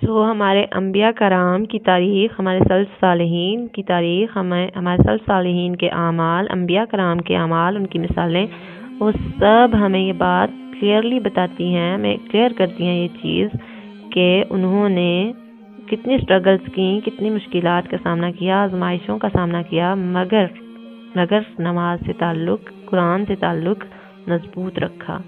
ہمارے انبیاء کرام کی تاریخ، ہمارے سلف صالحین کی تاریخ، ہمارے سلف صالحین کے اعمال، انبیاء کرام کے اعمال، ان کی مثالیں، وہ سب ہمیں یہ بات کلیئرلی بتاتی ہیں، ہمیں کلیئر کرتی ہیں یہ چیز کہ انہوں نے کتنی سٹرگلز کی، کتنی مشکلات کا سامنا کیا، آزمائشوں کا سامنا کیا، مگر نماز سے تعلق، قرآن سے تعلق مضبوط رکھا۔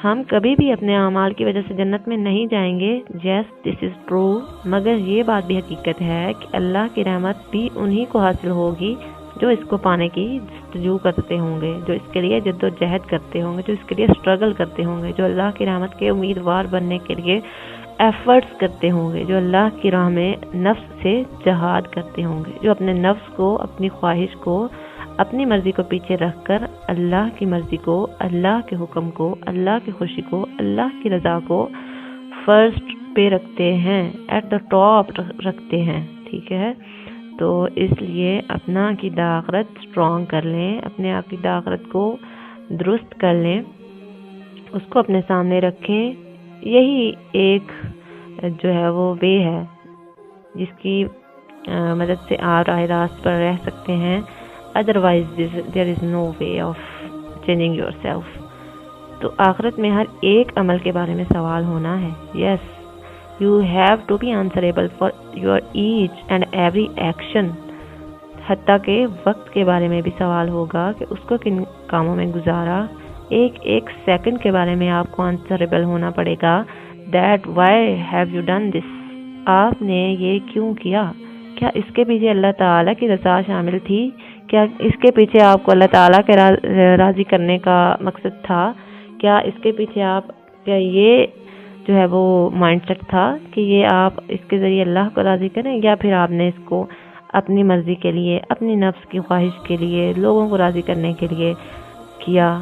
ہم کبھی بھی اپنے اعمال کی وجہ سے جنت میں نہیں جائیں گے، yes this is true، مگر یہ بات بھی حقیقت ہے کہ اللہ کی رحمت بھی انہی کو حاصل ہوگی جو اس کو پانے کی جستجو کرتے ہوں گے، جو اس کے لیے جد و جہد کرتے ہوں گے، جو اس کے لیے سٹرگل کرتے ہوں گے، جو اللہ کی رحمت کے امیدوار بننے کے لیے ایفرٹس کرتے ہوں گے، جو اللہ کی راہ میں نفس سے جہاد کرتے ہوں گے، جو اپنے نفس کو، اپنی خواہش کو، اپنی مرضی کو پیچھے رکھ کر اللہ کی مرضی کو، اللہ کے حکم کو، اللہ کی خوشی کو، اللہ کی رضا کو فرسٹ پہ رکھتے ہیں، ایٹ دا ٹاپ رکھتے ہیں، ٹھیک ہے؟ تو اس لیے اپنا عقیدہ آخرت سٹرونگ کر لیں، اپنے عقیدہ آخرت کو درست کر لیں، اس کو اپنے سامنے رکھیں۔ یہی ایک جو ہے وہ وے ہے جس کی مدد سے آپ راہ راست پر رہ سکتے ہیں، otherwise there is no way of changing yourself۔ تو آخرت میں ہر ایک عمل کے بارے میں سوال ہونا ہے، yes you have to be answerable for your each and every action، حتیٰ کہ وقت کے بارے میں بھی سوال ہوگا کہ اس کو کن کاموں میں گزارا، ایک سیکنڈ کے بارے میں آپ کو answerable ہونا پڑے گا، that why have you done this، آپ نے یہ کیوں کیا، کیا اس کے پیچھے اللہ تعالیٰ کی رضا شامل تھی، کیا اس کے پیچھے آپ کو اللہ تعالیٰ کے راضی کرنے کا مقصد تھا، کیا اس کے پیچھے کیا یہ جو ہے وہ مائنڈ سیٹ تھا کہ یہ آپ اس کے ذریعے اللہ کو راضی کریں، یا پھر آپ نے اس کو اپنی مرضی کے لیے، اپنی نفس کی خواہش کے لیے، لوگوں کو راضی کرنے کے لیے کیا۔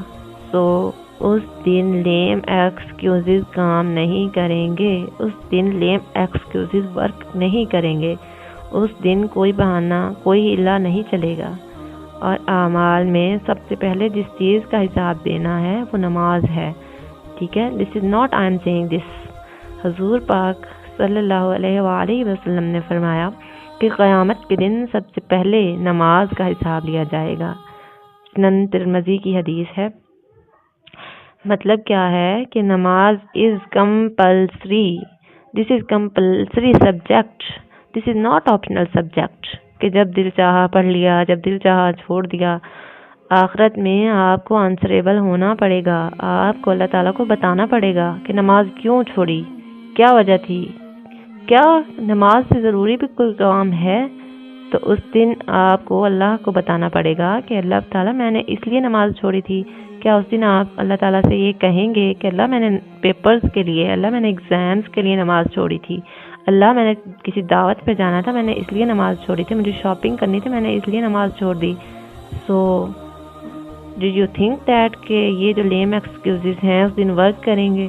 تو اس دن لیم ایکسکیوزز کام نہیں کریں گے، اس دن لیم ایکسکیوزز ورک نہیں کریں گے، اس دن کوئی بہانہ، کوئی ہلا نہیں چلے گا۔ اور اعمال میں سب سے پہلے جس چیز کا حساب دینا ہے وہ نماز ہے، ٹھیک ہے؟ This is not I am seeing this, حضور پاک صلی اللہ علیہ وآلہ وسلم نے فرمایا کہ قیامت کے دن سب سے پہلے نماز کا حساب لیا جائے گا۔ سنن ترمذی کی حدیث ہے۔ مطلب کیا ہے کہ نماز is compulsory, this is compulsory subject, this is not optional subject کہ جب دل چاہا پڑھ لیا، جب دل چاہا چھوڑ دیا۔ آخرت میں آپ کو آنسریبل ہونا پڑے گا، آپ کو اللہ تعالیٰ کو بتانا پڑے گا کہ نماز کیوں چھوڑی، کیا وجہ تھی، کیا نماز سے ضروری بھی کوئی کام ہے، تو اس دن آپ کو اللہ کو بتانا پڑے گا کہ اللہ تعالیٰ میں نے اس لیے نماز چھوڑی تھی۔ کیا اس دن آپ اللہ تعالیٰ سے یہ کہیں گے کہ اللہ میں نے پیپرز کے لیے، اللہ میں نے ایگزامز کے لیے نماز چھوڑی تھی، اللہ میں نے کسی دعوت پہ جانا تھا، میں نے اس لیے نماز چھوڑی تھی، مجھے شاپنگ کرنی تھی، میں نے اس لیے نماز چھوڑ دی۔ So do you think that کہ یہ جو لیم ایکسکیوزز ہیں اس دن ورک کریں گے؟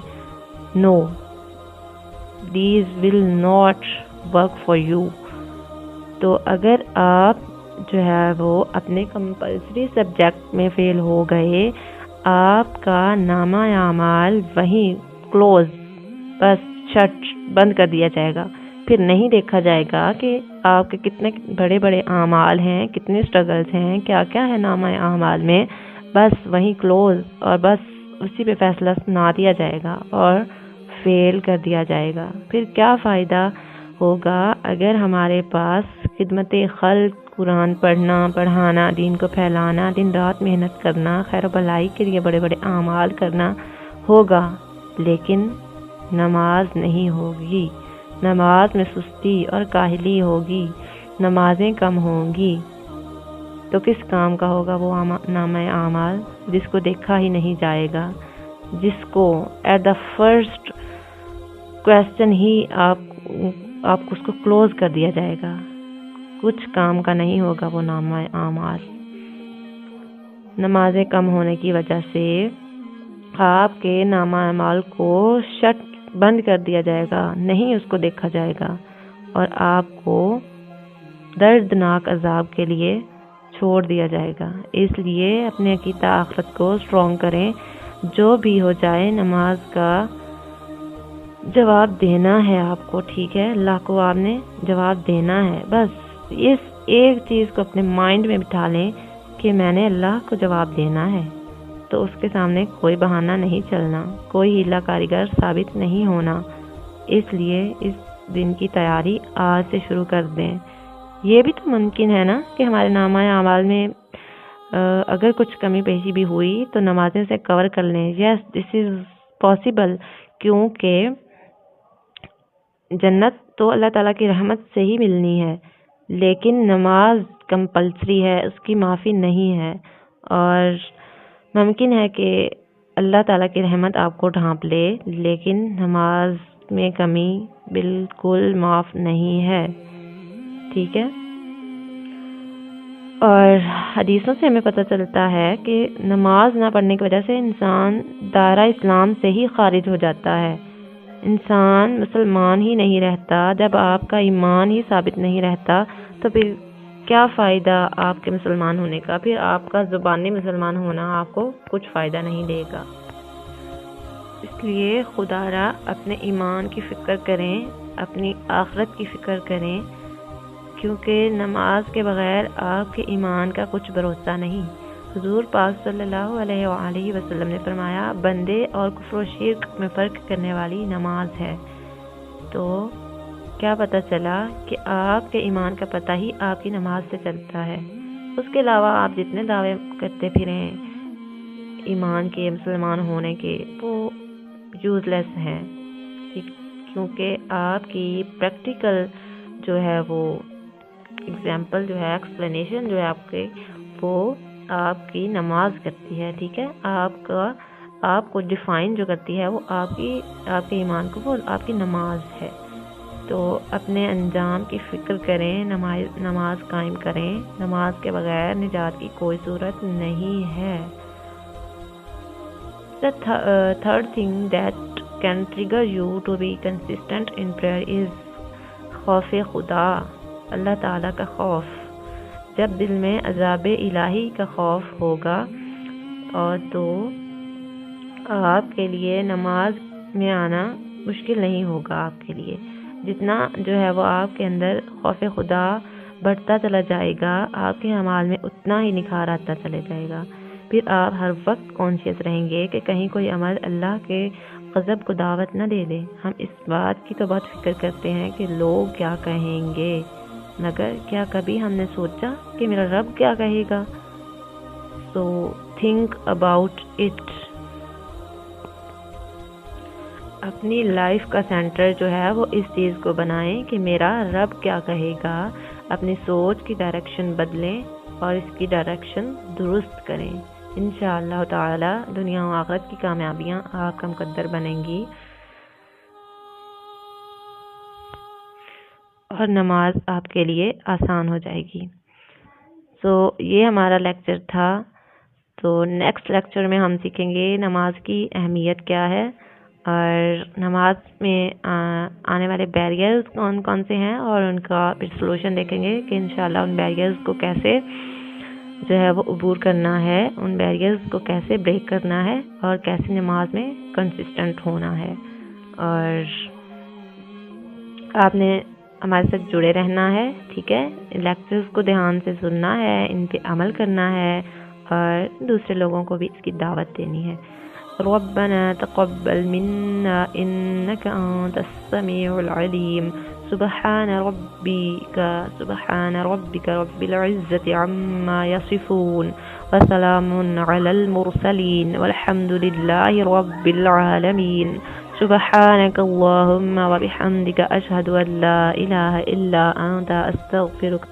No, these will not work for you. تو اگر آپ جو ہے وہ اپنے کمپلسری سبجیکٹ میں فیل ہو گئے، آپ کا نامہ اعمال وہیں کلوز، بس شٹ، بند کر دیا جائے گا۔ پھر نہیں دیکھا جائے گا کہ آپ کے کتنے بڑے بڑے اعمال ہیں، کتنے سٹرگلز ہیں، کیا کیا ہے نامہ اعمال میں، بس وہیں کلوز، اور بس اسی پہ فیصلہ سنا دیا جائے گا اور فیل کر دیا جائے گا۔ پھر کیا فائدہ ہوگا اگر ہمارے پاس خدمت خلق، قرآن پڑھنا، پڑھانا، دین کو پھیلانا، دن رات محنت کرنا، خیر و بھلائی کے لیے بڑے بڑے اعمال کرنا ہوگا، لیکن نماز نہیں ہوگی، نماز میں سستی اور کاہلی ہوگی، نمازیں کم ہوں گی، تو کس کام کا ہوگا وہ نامہ اعمال جس کو دیکھا ہی نہیں جائے گا، جس کو ایٹ دا فرسٹ کویسچن ہی آپ کو اس کو کلوز کر دیا جائے گا۔ کچھ کام کا نہیں ہوگا وہ نامہ اعمال۔ نمازیں کم ہونے کی وجہ سے آپ کے نامہ اعمال کو شٹ، بند کر دیا جائے گا، نہیں اس کو دیکھا جائے گا، اور آپ کو دردناک عذاب کے لیے چھوڑ دیا جائے گا۔ اس لیے اپنے عقیدہ آخرت کو سٹرونگ کریں، جو بھی ہو جائے نماز کا جواب دینا ہے آپ کو، ٹھیک ہے، اللہ کو آپ نے جواب دینا ہے. بس اس ایک چیز کو اپنے مائنڈ میں بٹھا لیں کہ میں نے اللہ کو جواب دینا ہے، تو اس کے سامنے کوئی بہانہ نہیں چلنا، کوئی ہیلا کاریگر ثابت نہیں ہونا. اس لیے اس دن کی تیاری آج سے شروع کر دیں. یہ بھی تو ممکن ہے نا کہ ہمارے نامہ اعمال میں اگر کچھ کمی بیشی بھی ہوئی تو نمازیں سے کور کر لیں. یس دس از پاسبل، کیونکہ جنت تو اللہ تعالیٰ کی رحمت سے ہی ملنی ہے، لیکن نماز کمپلسری ہے، اس کی معافی نہیں ہے. اور ممکن ہے کہ اللہ تعالیٰ کی رحمت آپ کو ڈھانپ لے، لیکن نماز میں کمی بالکل معاف نہیں ہے، ٹھیک ہے. اور حدیثوں سے ہمیں پتہ چلتا ہے کہ نماز نہ پڑھنے کی وجہ سے انسان دائرہ اسلام سے ہی خارج ہو جاتا ہے. انسان مسلمان ہی نہیں رہتا. جب آپ کا ایمان ہی ثابت نہیں رہتا تو پھر کیا فائدہ آپ کے مسلمان ہونے کا؟ پھر آپ کا زبانی مسلمان ہونا آپ کو کچھ فائدہ نہیں دے گا. اس لیے خدا را اپنے ایمان کی فکر کریں، اپنی آخرت کی فکر کریں، کیونکہ نماز کے بغیر آپ کے ایمان کا کچھ بھروسہ نہیں. حضور پاک صلی اللہ علیہ وآلہ وسلم نے فرمایا بندے اور کفر و شرک میں فرق کرنے والی نماز ہے. تو کیا پتہ چلا کہ آپ کے ایمان کا پتہ ہی آپ کی نماز سے چلتا ہے. اس کے علاوہ آپ جتنے دعوے کرتے پھریں ایمان کے، مسلمان ہونے کے، وہ یوز لیس ہیں، کیونکہ آپ کی پریکٹیکل جو ہے وہ ایگزامپل جو ہے، ایکسپلینیشن جو ہے آپ کے، وہ آپ کی نماز کرتی ہے، ٹھیک ہے. آپ کو ڈیفائن جو کرتی ہے وہ آپ کے ایمان کو، وہ آپ کی نماز ہے. تو اپنے انجام کی فکر کریں، نماز قائم کریں. نماز کے بغیر نجات کی کوئی صورت نہیں ہے. The third thing that can trigger you to be consistent in prayer is خوف خدا، اللہ تعالیٰ کا خوف. جب دل میں عذاب الہی کا خوف ہوگا اور تو آپ کے لیے نماز میں آنا مشکل نہیں ہوگا. آپ کے لیے جتنا جو ہے وہ آپ کے اندر خوف خدا بڑھتا چلا جائے گا، آپ کے اعمال میں اتنا ہی نکھار آتا چلے جائے گا. پھر آپ ہر وقت کانشیس رہیں گے کہ کہیں کوئی عمل اللہ کے غضب کو دعوت نہ دے دے. ہم اس بات کی تو بہت فکر کرتے ہیں کہ لوگ کیا کہیں گے، مگر کیا کبھی ہم نے سوچا کہ میرا رب کیا کہے گا؟ So think about it. اپنی لائف کا سینٹر جو ہے وہ اس چیز کو بنائیں کہ میرا رب کیا کہے گا. اپنی سوچ کی ڈائریکشن بدلیں اور اس کی ڈائریکشن درست کریں. انشاءاللہ تعالی دنیا و آخرت کی کامیابیاں آپ کا مقدر بنیں گی اور نماز آپ کے لیے آسان ہو جائے گی. سو یہ ہمارا لیکچر تھا. تو نیکسٹ لیکچر میں ہم سیکھیں گے نماز کی اہمیت کیا ہے اور نماز میں آنے والے بیریئرز کون کون سے ہیں اور ان کا پھر سلوشن دیکھیں گے کہ انشاءاللہ ان بیریئرز کو کیسے جو ہے وہ عبور کرنا ہے، ان بیریئرز کو کیسے بریک کرنا ہے اور کیسے نماز میں کنسسٹنٹ ہونا ہے. اور آپ نے ہمارے ساتھ جڑے رہنا ہے، ٹھیک ہے. لیکچرز کو دھیان سے سننا ہے، ان پہ عمل کرنا ہے اور دوسرے لوگوں کو بھی اس کی دعوت دینی ہے. ربنا تقبل منا انك انت السميع العليم. سبحان ربك رب العزة عما يصفون وسلام على المرسلين والحمد لله رب العالمين. سبحانك اللهم وبحمدك أشهد أن لا إله إلا أنت أستغفرك.